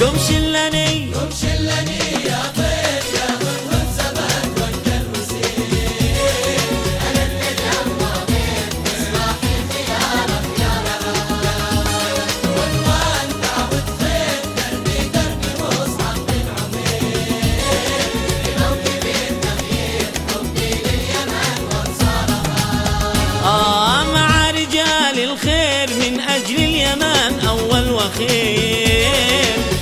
قم شلني قم شلني يا طير يا هدهد زمان وقت الوزير. أنا التجمع بين إصلاحي خيارك يا رغد، عنوان دعوة خير دربي دربي مصعب بن عمير. موكب التغيير حبي لليمن وانصارها. مع رجال الخير من أجل اليمن أول وخير.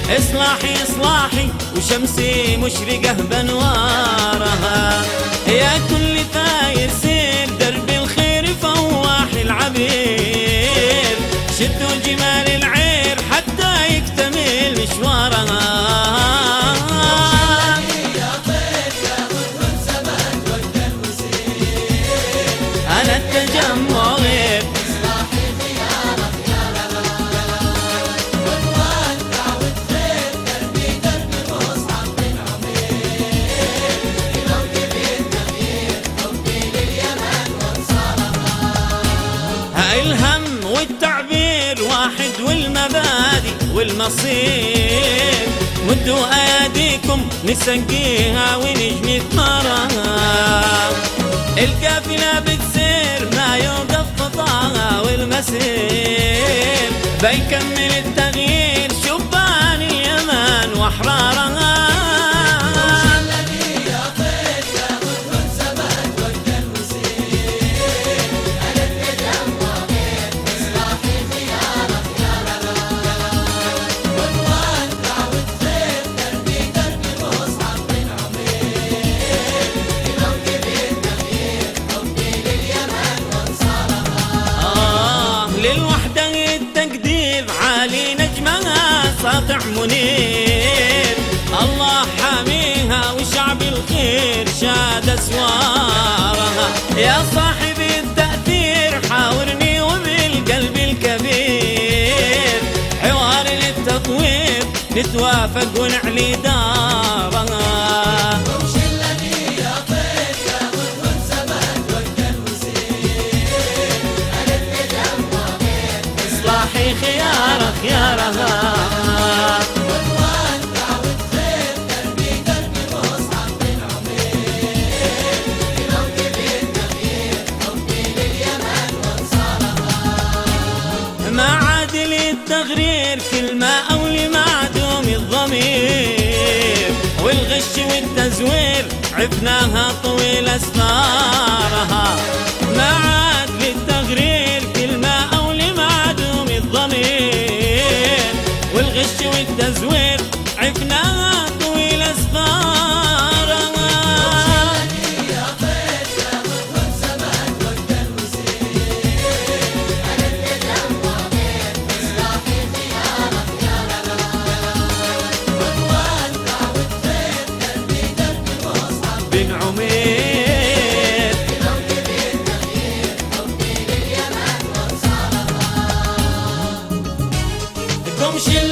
إصلاحي إصلاحي وشمسي مشرقة بنوارها. يا كل ثاير سير درب الخير فواح العبير. شدوا جمال العير حتى يكتمل مشوارها. يا طير يا هدهد زمان وقت الوزير. أنا التجمع غير إصلاحي خيارك يا رغد، عنوان دعوة خير دربي دربي مصعب بن عمير. موكب التغيير حبي لليمن وانصارها. الهم والتعبير واحد والمبادئ والمصير. مدوا أيديكم نسقيها ونجني ثمارها. القافلة بتسير ما يوقف خطاها والمسير. بيكمل التغيير شبان اليمن وأحرارها. شلني يا طير يا هدهد زمان وقت الوزير. أنا التجمع بين إصلاحي خيارك يا رغد، عنوان دعوة خير دربي دربي مصعب بن عمير. موكب التغيير حبي لليمن وانصارها. للوحدة التقدير عالي نجمها ساطع منير. الله حاميها وشعب الخير شاد أسوارها. يا صاحب التأثير حاورني وبالقلب الكبير. حوار للتطوير نتوافق ونعلي دارها. قم شلني يا طير يا هدهد زمان وقت الوزير. أنا التجمع بين إصلاحي خيارك يا رغد، عنوان دعوة خير دربي دربي مصعب بن عمير. موكب التغيير حبي لليمن وانصارها. ما عاد للتغرير كلمة أو لمعدوم الضمير. والغش والتزوير عفناها طويل أسفارها. ما عاد للتغرير كلمة أو لمعدوم الضمير. والغش والتزوير عفناها طويل أسفارها. يا طير يا هدهد زمان وقت الوزير. أنا التجمع بين إصلاحي خيارك يا رغد، عنوان دعوة خير دربي دربي مصعب بن عمير. موكب التغيير حبي لليمن وانصارها. قم شل